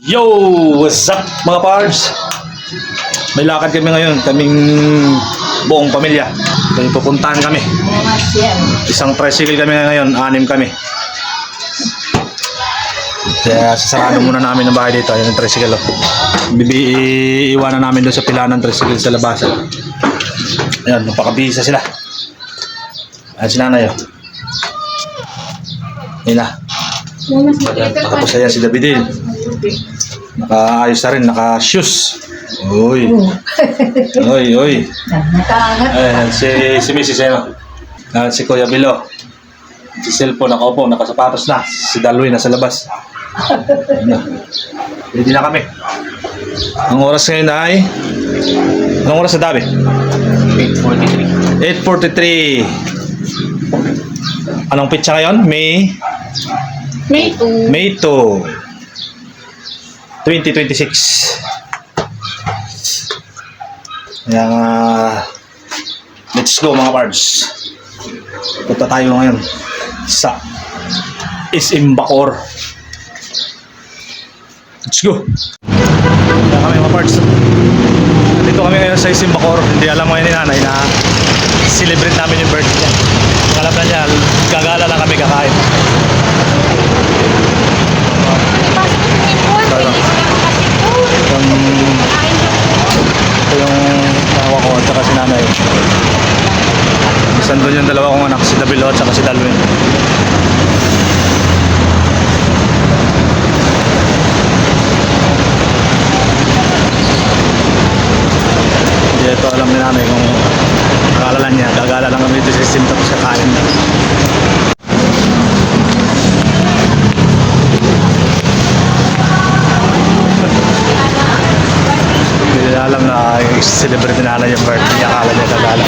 Yo! What's up mga pards? May lakad kami ngayon, kaming buong pamilya. May pupuntahan kami. Isang tricycle kami ngayon, 6 kami. Kaya sasarado muna namin ang bahay dito, yung tricycle. Iiwanan namin doon sa pilanan ng tricycle sa labas. Ayan, napakabisa sila. Ayan si nanay. Ayan na. Tapos ayan si Davidil. Nakaayos na rin, naka-shoes. Uy. Uy. Ayan, si Mrs. Eno. Si Kuya Bilo. Si cellphone nakaupo, nakasapatos na. Si Dalwin nasa labas. Ready na kami. Ang oras ngayon ay... Anong oras na dabi? 8:43. Anong pitsa ngayon? May 2. 2026. Kaya let's go mga pards. Punta tayo ngayon sa SM Bacoor. Let's go. Kaya kami mga pards. Dito kami ngayon sa SM Bacoor. Hindi alam ngayon ni nanay na celebrate namin yung birthday niya. Alam na niya, gagala lang kami kakain. Ito yung tawa ko at saka si nanay. Isan doon yung dalawa kong anak, si Davilo at saka si Dalwin. Hindi ito alam ni nanay kung akala niya, gagala lang kami dito sa system tapos kakain na. Hindi alam na i-celebrate na yung birthday niya, akala niya gagala.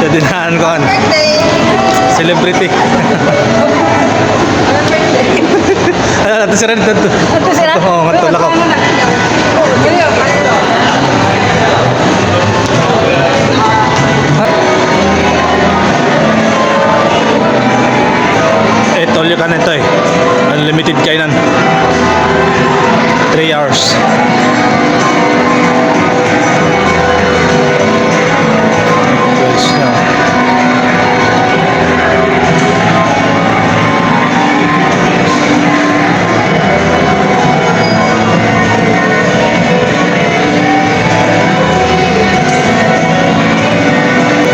Dinahan ko an celebrity. Ano si Ren dito? Oo, matulak ako. Tolyo ka na ito eh. Unlimited kainan. 3 hours.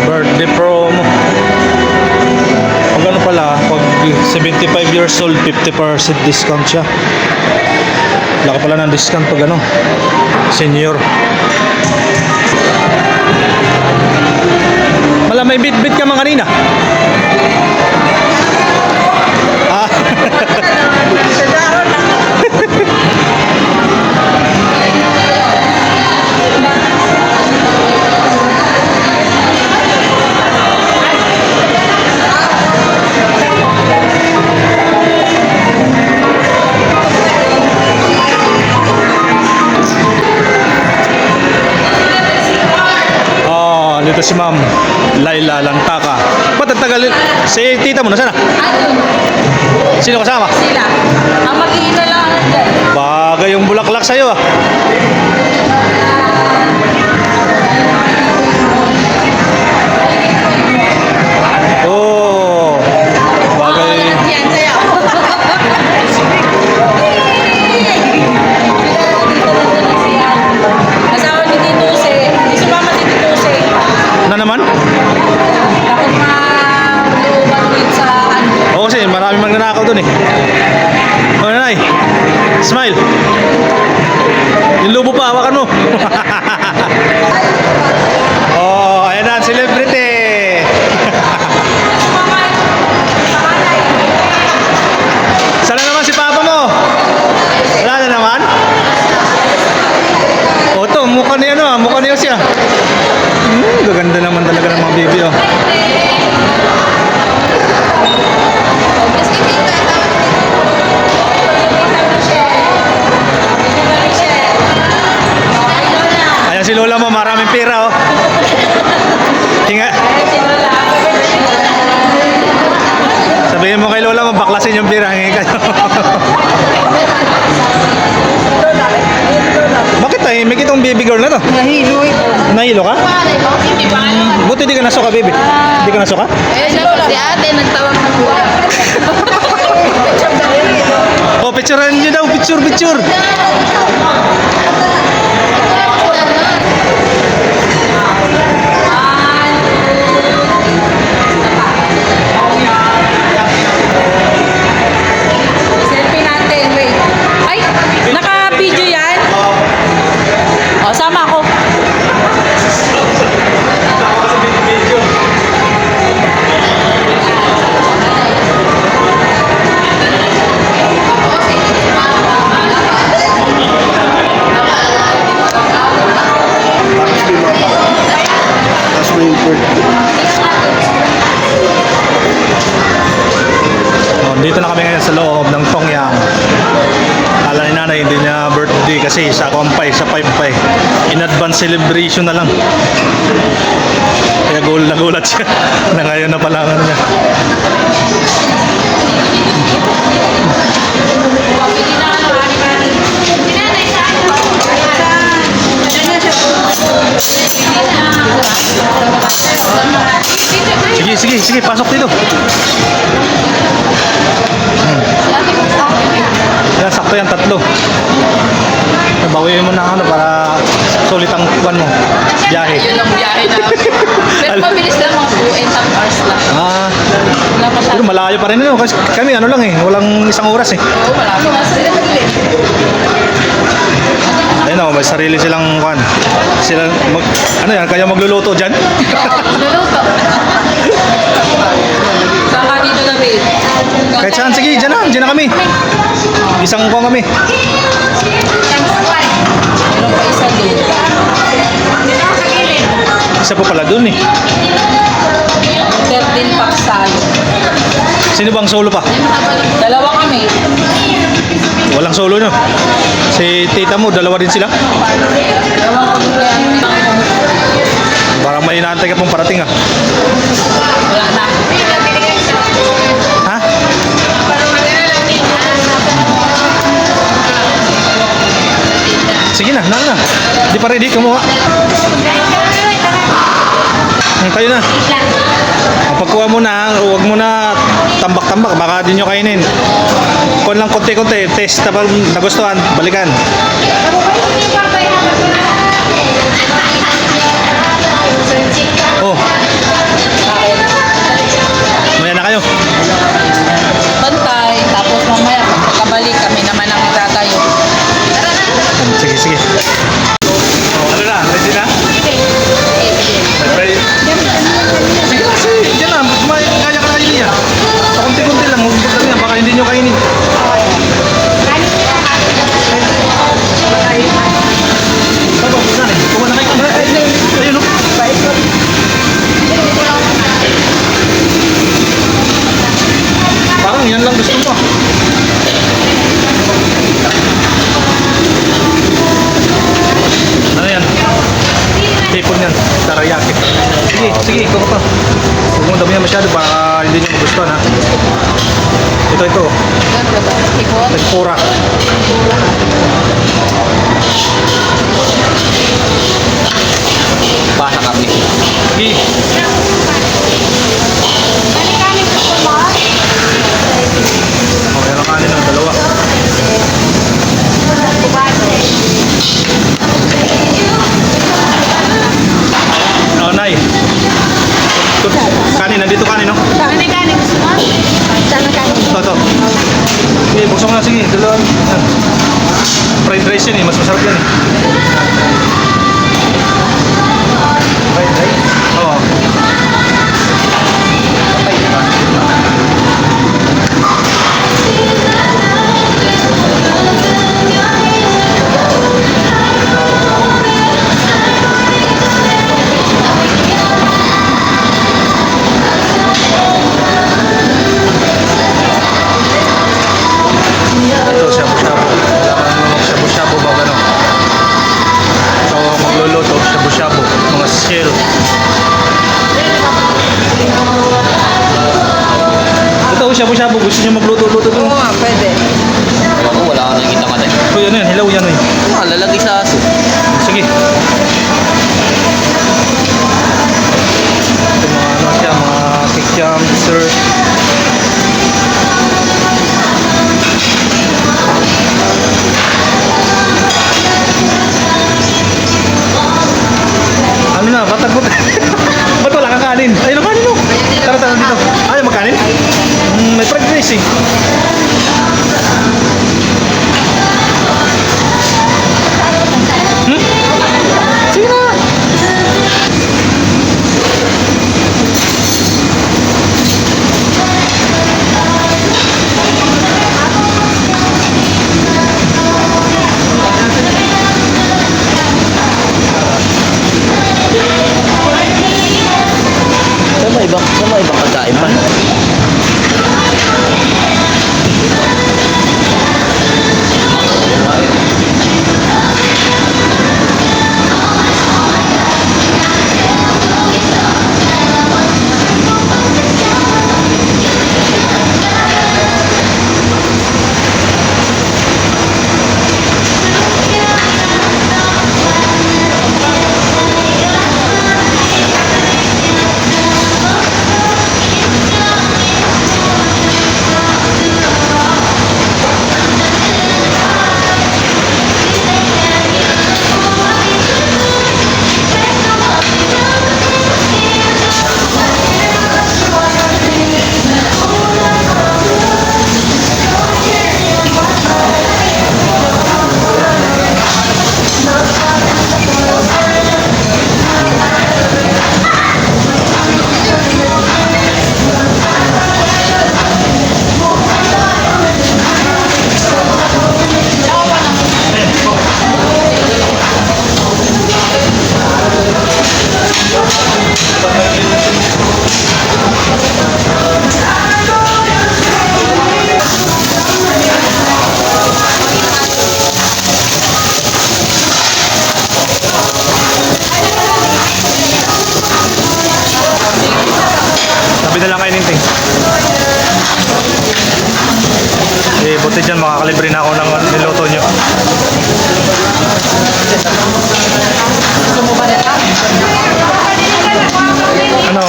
Birthday promo. Ang ano pala, pag 75 years old, 50% discount siya. Laki pala ng discount pag ano, senior. Wala, may bit-bit ka man kanina. Ah. Dito si Ma'am Laila Langtaka. Ba't ang tagal? Si tita mo nasaan na? Sino kasama? Sila. Ang mag-iina lang dyan. Bagay yung bulaklak sa'yo ah. Oh, bagay. Yan sa'yo. Asawa ni Tito Si. Di sumama si Tito Si. Na naman? Takot ma-lubat ulit sa ano. Oo kasi marami magnanakaw dun eh. O nanay, smile. Yung lubo pa, hawakan mo. Oh, ayan na, celebrity. baby oh. Ayan si Lola mo, maraming pera oh. Hinga. Sabihin mo kay Lola mo, baklasin yung pera, hingi kayo. Bakit tahimik itong baby girl na to? Nahilo ito. Nahilo ka? Buti di ka nasuka, baby. Di ka nasuka? Si ate nagtawag ng buwan. Oh, picturean nyo daw. Picture, picture. Selfie natin, wait. Ay, naka-video yan? O, sama ako. Tapos may birthday. Oh, dito na kami ngayon sa loob ng Tongyang. Kala ni nanay hindi niya birthday kasi sa Kompay, sa Paypay. In advance celebration na lang. Kaya nagulat siya na ngayon na pala ang ano niya. Sige, sige, sige, pasok dito. Yan, sakto yan, 3. Bawiin mo na ano para sulit ang kuwan mo. Biyahe. Yun ang biyahe namin. Pero mabilis lang mga 2.5 hours lang. Ah, Wala pa siya. pero malayo pa rin ano. Kasi kami ano lang eh, walang isang oras eh. Oo, wala pa. Ayun o, may sarili silang kuwan. Sila, ano yan, kaya magluluto dyan? Luluto. Saan ka dito na, babe? Kahit saan, sige, dyan na kami. Isang kuwan kami. Meron pa isa doon. Isa po pala dun eh. 13 packs tayo. Sino bang solo pa? Dalawa kami. Walang solo no? Si tita mo, dalawa din sila? Dalawang kami. Parang may inaantay ka pong parating ah. Wala na. Ha? Sige na, na. Di pa ready, kumuha. Kayo na. Ang pagkuha mo na, huwag mo na tambak-tambak, baka din nyo kainin. Kung lang konti-konti, test na pag nagustuhan, balikan. Oh. Maya na kayo. Bantay. Tapos mamaya, pagkabalik kami naman ang magtatayo. Sige, sige. Oh, ano na? Ready na? Ready? Sige na, sige. Diyan na. Kaya ka kainin yan. Pakunti-kunti lang. Huwag lang yan. Baka hindi nyo kainin. Baba, saan eh? Kuha na kayo. Ayun o. Parang yan lang gusto mo. Ano yan? Tipon yan. Tarayaki. Sige, sige. Ikaw pa. Huwag mong damihan masyado. Baka hindi nyo magustuhan ha. Ito. Ikot. Nagpura. Bana kami. Sige. Oh, yan ang kanin o. Dalawa. Oh, Nay. Kanin, nandito kanin no? Kanin. Saan ang kanin? Ito. Sige, buksan mo na. Sige, dalawa. Yan. Fried rice yun eh. Mas masarap yan eh. Fried rice? Oo. shabu-shabu. Gusto niyo magluto-luto Oo doon? nga, pwede. Ako, wala ka nakikita ka na. Uy, ano yan? Hilaw yan, uy. Lalagay sa aso. Sige. Ito mga ano siya, mga kikiam, dessert. Ano na, batag-bat. Ba't wala kang kanin? Ayun ang kanin mo. Tara, tara dito. Ayaw magkanin? May progress eh. Sige na. Sa mga ibang kagkain pa. Sabi na lang kayo ninting. Eh, buti dyan, makakalibre na ako ng niluto nyo. Ano?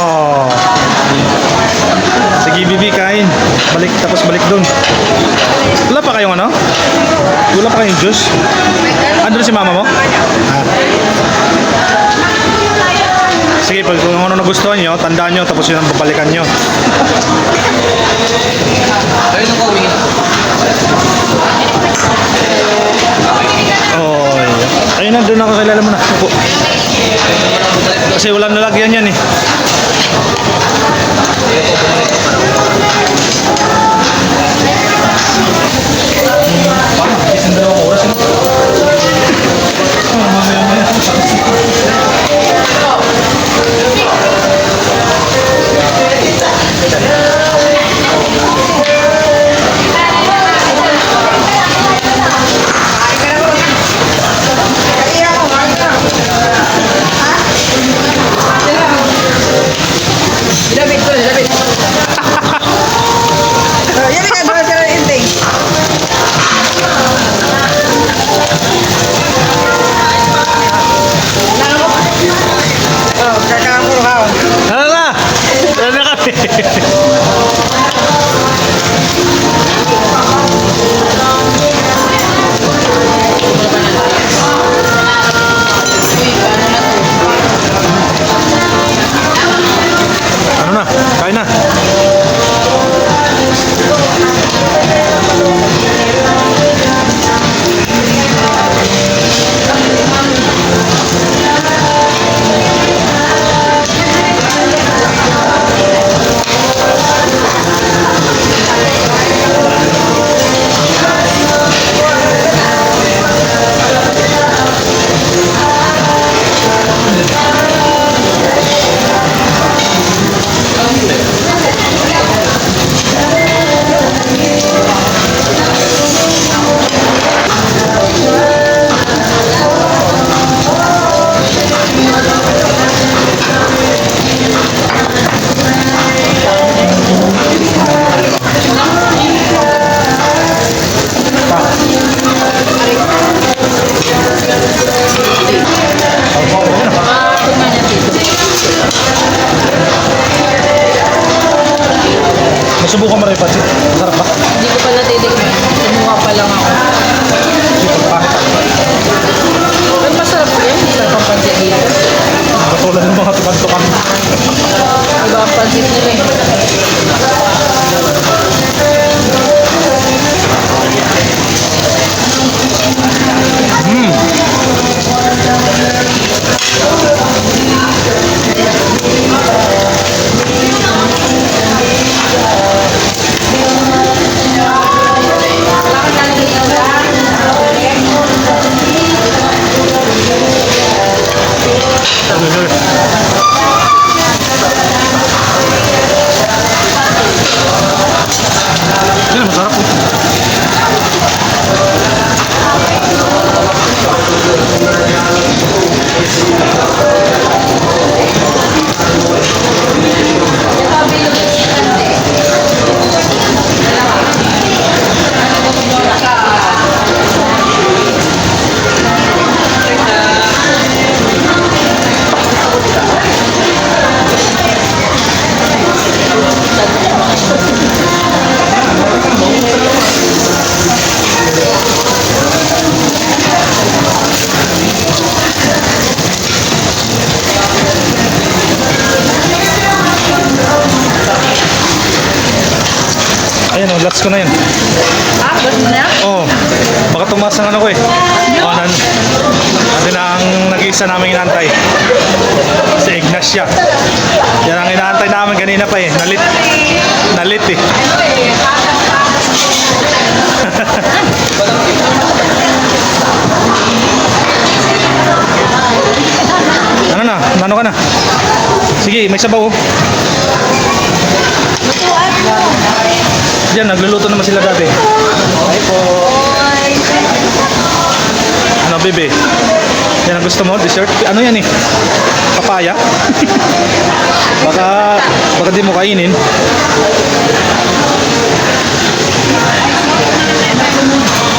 Sige, Bibi, kain. Balik, tapos balik dun. Wala pa kayong ano? Wala pa kayong juice? Andun si mama mo? Sige, pag kung ano nagustuhan nyo, tandaan nyo, tapos yun ang babalikan nyo. Ayun ako, humingi. Oh, ayun na, doon ako kilala mo na. Opo. Kasi walang nalagyan yan eh. Isang dalawang oras yun. Mamaya-maya. Dilabit ko, dilabit. Yan nga, doon sila inting. Oh, kakampuro ka. Ano na? Ano na kami? Ano na? Kain na. Subukan mo rin yung pancit. Masarap ba? Hindi ko pa natitikman. Kumuha pa lang ako. Ay, masarap po yan. Masarap ang pansit dito. Katulad ng mga tukan-tukan. Iba ang pansit nila eh. Yan, masarap po. Ayan o, lats ko na yan. Ah, ba't mo na yan? Oo. Baka tumaas ng ano ko eh. O, nandun na ang nag-iisa namin inaantay. Si Ignacia. Yan ang inaantay namin kanina pa eh. Nalit eh. Ano na? Ano ka na? Sige, may sabaw oh. Diyan, nagluluto naman sila dati. Hi po. Ano, bebe? Yan ang gusto mo? Dessert? Ano yan eh? Papaya? baka di mo kainin.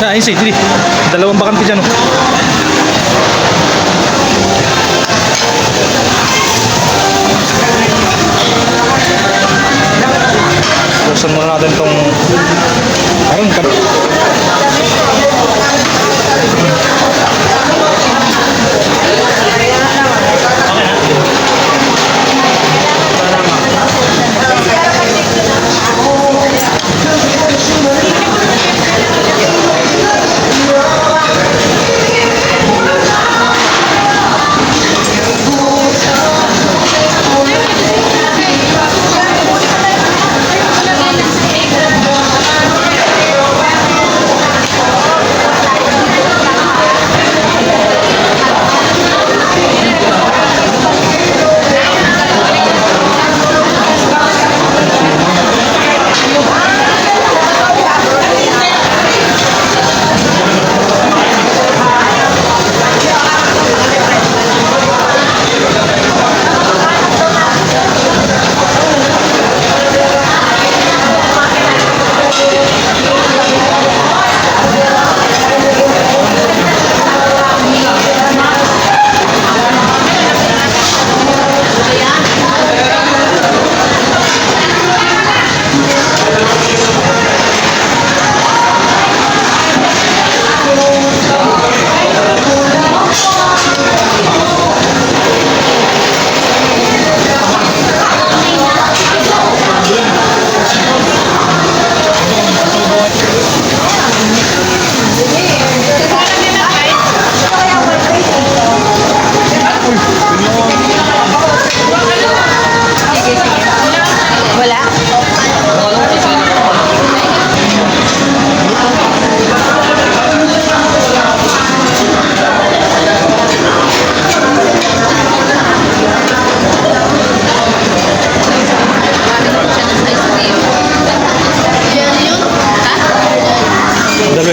Ayun si, dili. Dalawang bakante dyan oh. Buksan muna natin itong ayun,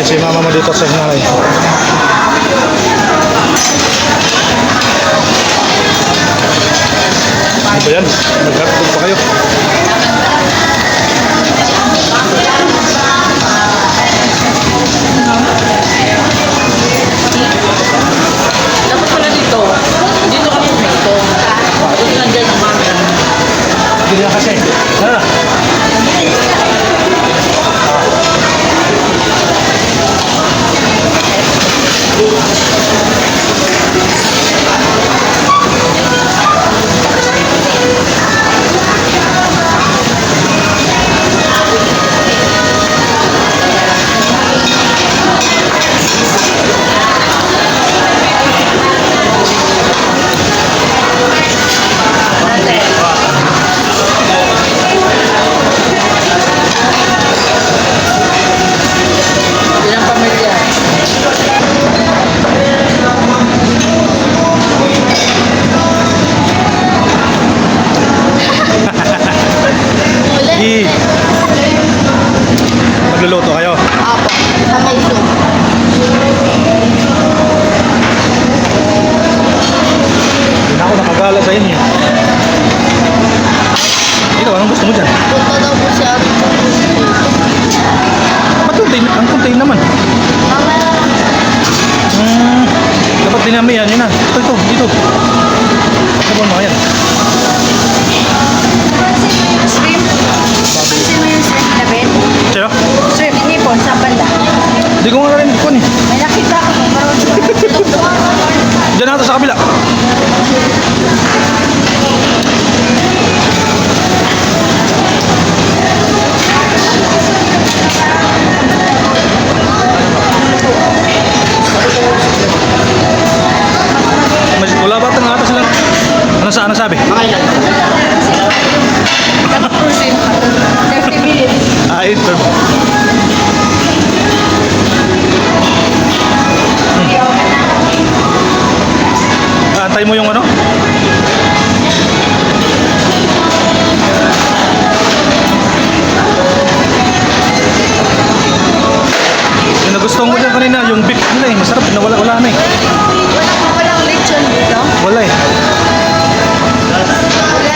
si mama mo dito sa nanay. Ano ba yan? Nag-hotdog pa kayo? Dapat pala dito. Dito kami dito. Dito nandiyan ang mami. Hindi na kasi. Ano na? anong gusto mo dyan? Punta daw po siya. Ba't ang contain naman? Mamaya lang. Dapat dinami yan, yun na. Ito, dito. Ito mo yan. Pansin mo yung shrimp? Pansin mo yung shrimp na bed? Sino? Shrimp, hindi po, sa banda. Hindi ko nga rin ikon eh. May nakita ko kung meron Diyan natin sa kabila. Wala ba itong atas lang? Ano sabi? percent. 30 minutes. Ah, ito. Antay mo yung ano? Yung nagustuhan ko dyan kanina, yung beef nila eh. Masarap, wala na eh. Walang lechon dito. Wala eh. Wala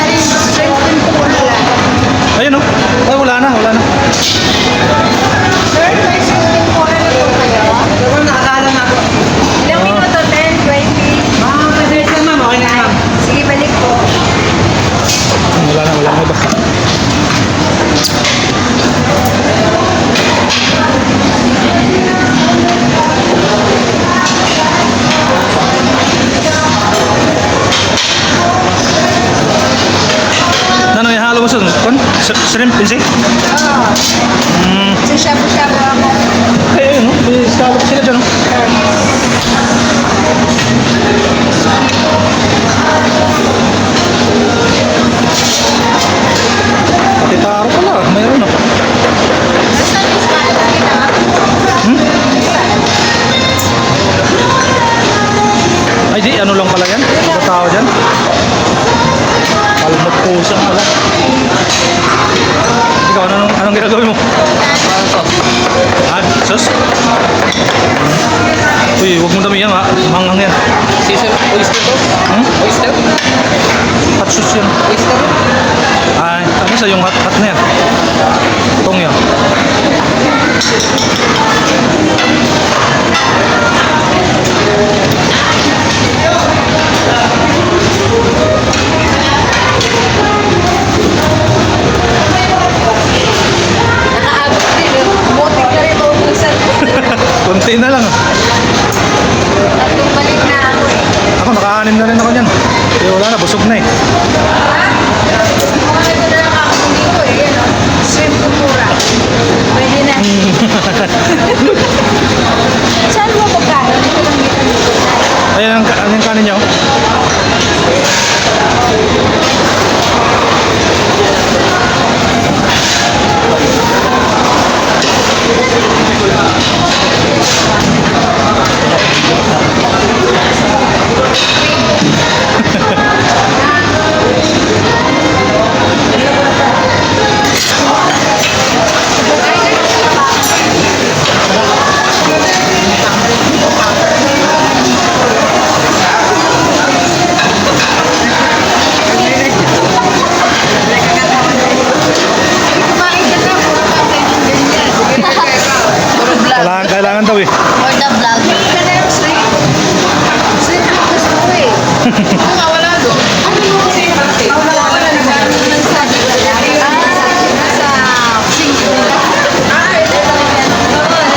rin shrimp din po wala. Ayun oh. Ay, wala na. Sir, may shrimp po ano po kayo? Ilang minuto? 10, 20? Sige, balik po. Wala na iba. Ano yung halo mo sa shrimp, pinsi? Oo. Sa shabu-shabu ako. Ay, ayun, no? May scallop sila dyan, no? Pati taro pala, mayroon, no? Nasaan yung scallop kita? Ay, di, ano lang pala yan? Ano tao dyan? Palmot pusa pala. Ikaw, anong ginagawin mo? Ah, sus? Uy, huwag mo damihan ha. Mangang yan. Season oyster to? Oyster? Hot sauce yan. Oyster? Ay, ano sa yung hot na yan? Itong yan. Nakaabot din. Butik na rin maubusan. Konti na lang. Tatlong balik na ako eh. Ako, naka-anim na rin ako dyan. Kaya wala na, busog na eh. Mga ito na lang ako dito eh. Yan o. Shrimp kumura. Pwede na. Saan mo pagkain? Ito lang dito. Ayan ang kanin niyo. Kumain ka na. Puro kakain ng ganyan. Kailangan daw eh. For the vlog. Ka na yung shrimp. Shrimp ang gusto ko eh. Kung nga wala doon. Ano yung shrimp? Wala naman.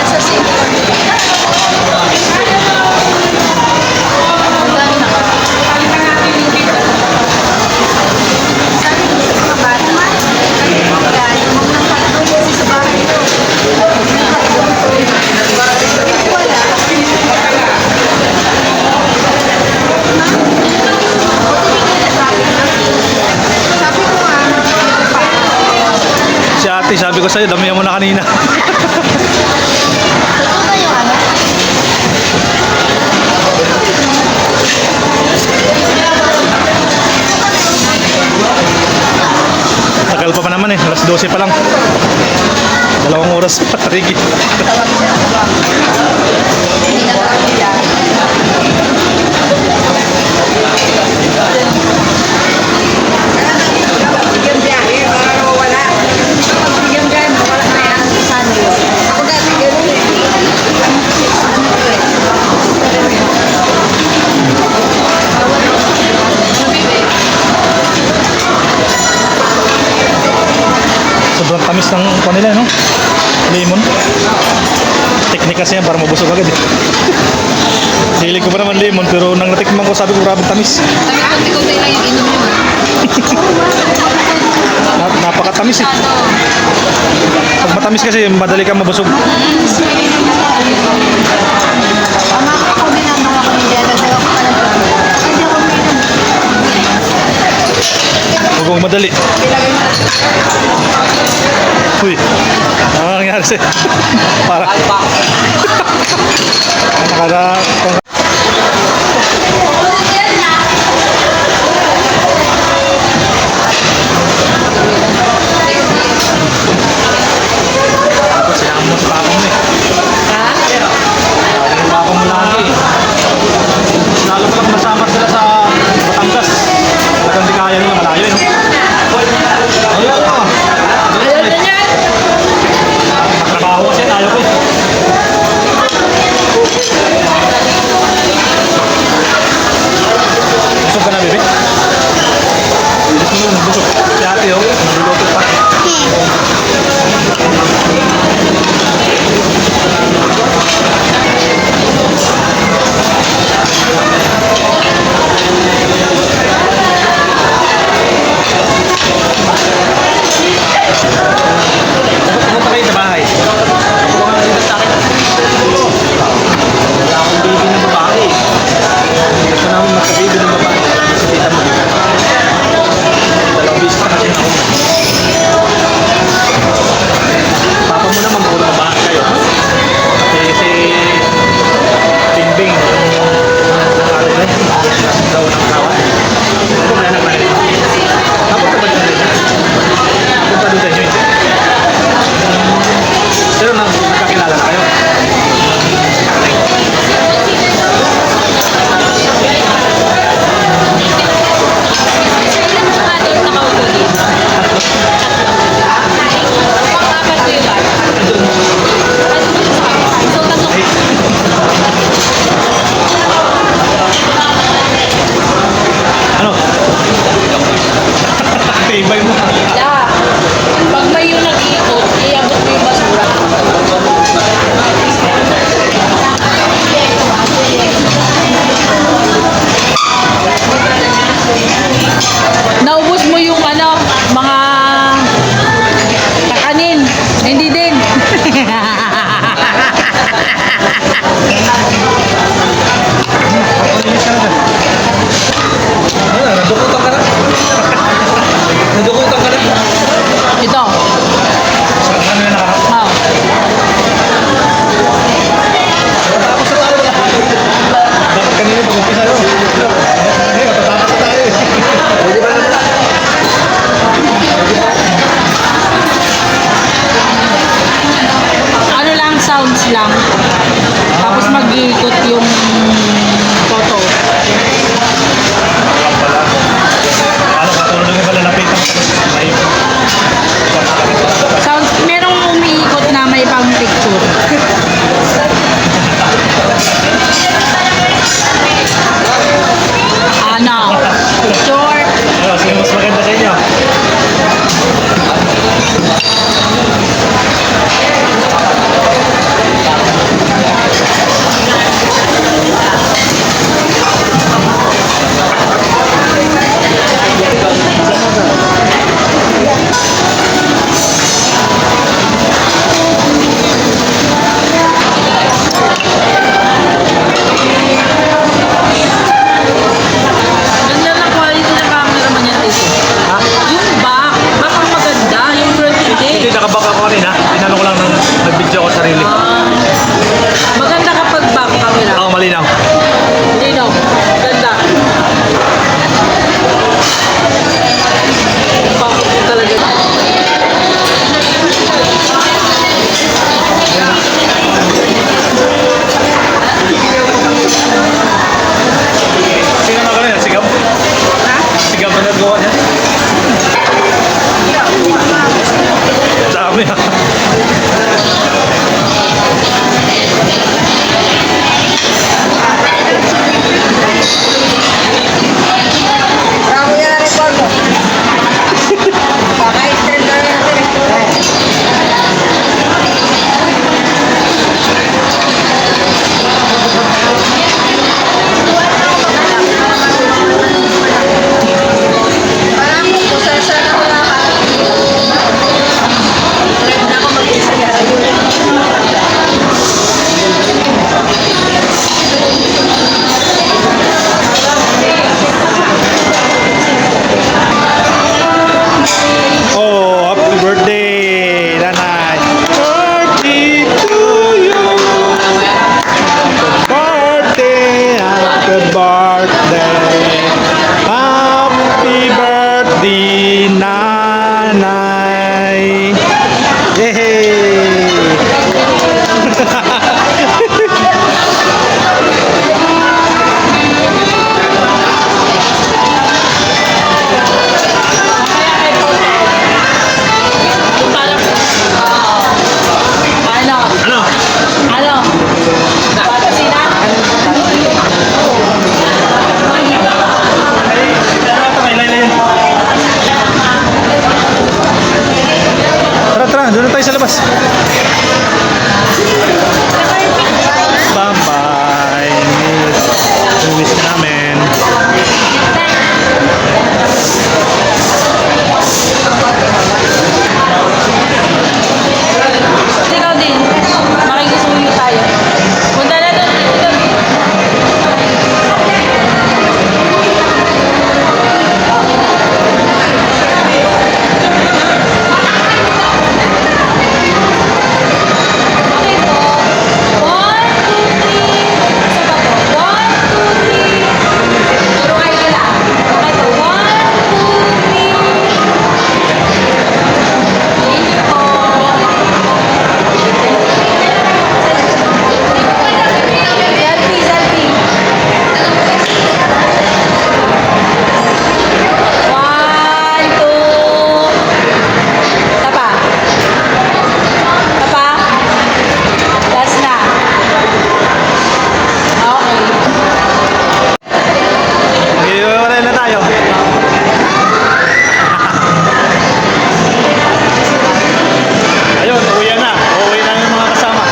Nasa sink. Nasa sink. Ang dami na. Sabi ko sa mga bata, kaya yung mga nakatulog kasi sa bahay ko. Sabi ko nga, Si ate, sabi ko sa'yo, damihan mo na kanina. totoo ba yung ano? Tagal pa naman eh, alas 12 pa lang. 2 oras pa, Ricky. Hindi na lang nila. Yung biyahe, Sobrang tamis ng kanila, no? Lemon. Teknik kasi yan para mabusog agad eh. Hilig ko pa naman lemon pero nang natikman ko sabi ko grabe tamis. Sabi ko, konti-konti lang yung inom yun. Napakatamis eh. Pag matamis kasi madali kang mabusog. Ama ako din ang mga kanila. Dalawa ko pala doon. Hindi ako uminom. Huwag kong madali. Uy, ano nangyari sa'yo? Para. Nakara... Sinama mo sa papa mo eh. Yung papa mo lagi eh. Lalo pag masama sila sa Batangas. Talagang di kaya nila malayo eh. Ayaw ko. Ayaw na niyan. Trabaho kasi ayaw ko eh. Busog ka na, bebe? Bilis mo nun, busog. Si ate, oh, nagluluto pa. Pumunta kayo sa bahay. Kuha ka na sa akin. Wala akong baby na babae. Gusto namin magka-baby ng babae. Kasi tita mo. Dalawang bis pa kasi ako. Papa mo naman kung babae kayo. Kasi si Bingbing daw ng kawan. Kung may anak na rin. Napunta ba dyan rin? Napunta doon sa inyo hindi? Pero nagkakilala na kayo. Ano? Tibay mo. Pag may yung nag-iikot, iabot mo yung basura. Naubos mo yung ano, mga kakanin. Hindi din. Palinis ka na dyan. Ano, nadukutan ka na. Nadukutan ka na. Ito. Ano yung nakaharap? Oh. Tapos na tayo. Dapat kanina pag-umpisa yun. Ay, matatapos na tayo eh. Pwede ba naman? Ano lang, sounds lang. Tapos mag-iikot yung photo. Ano, katulad yung malalapitan ko. Ay, Sounds, merong umiikot na may pang picture. Ano? Picture. ano, sino mas maganda sa inyo? Ganda ng quality ng camera man yan dito. Ha? Yung back, back ang maganda. Yung front Hindi, hindi. nakabak ako kanina. Tinanong ko lang nang nag-video ko sarili. Maganda kapag back camera. Oo, malinaw. Hindi no. Ganda. Back ko talaga. Sino na kanina? Sigap? Sigap na nagawa niya? Dami ha. birthday, nanay. Birthday to you. Birthday, happy birthday. Happy birthday, nanay. Yay! Ano? Ano? Patasina? Tara, tara, doon na tayo sa labas. Bye-bye, miss. Miss ka namin. Ikaw din. Makikisuyo tayo. Punta na doon. Okay po. 1, 2, 3. Isa pa po. 1, 2, 3. Puro kayo lang. Okay po. 1, 2, 3. Selfie, selfie. 1, 2. Tapa. Tapa. Last na. Okay. Mag-iwalay na tayo. Ayun, uwi na. Uuwi na yung mga kasama.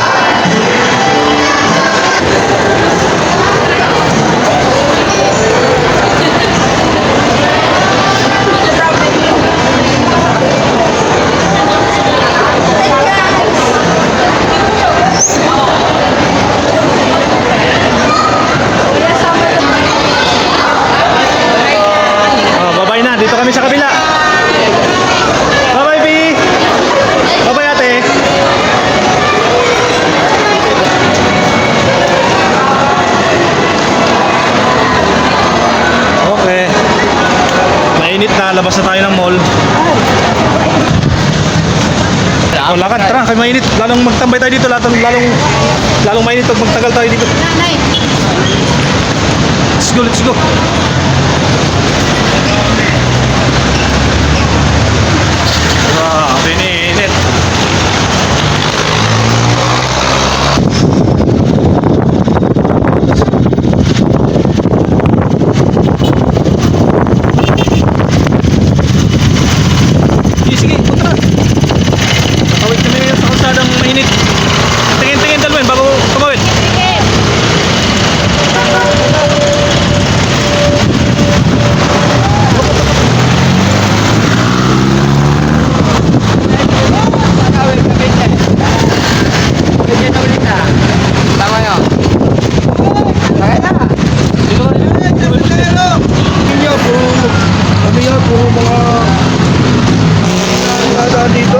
Oh, bye-bye na. Dito kami sa kabila. Bye-bye, B. Bye-bye, ate. Okay. Mainit na. Labas na tayo ng mall. Oh, lakad. Tara, kay mainit. Lalong magtambay tayo dito. Lalong mainit pag magtagal tayo dito. Nanay. Let's go, let's go. Grabe na init. Sige, sige, punta na. Tawid kami ngayon sa kalsadang mainit. Tingin-tingin dalawin bago tumawid. Kami nga, puro mga dito.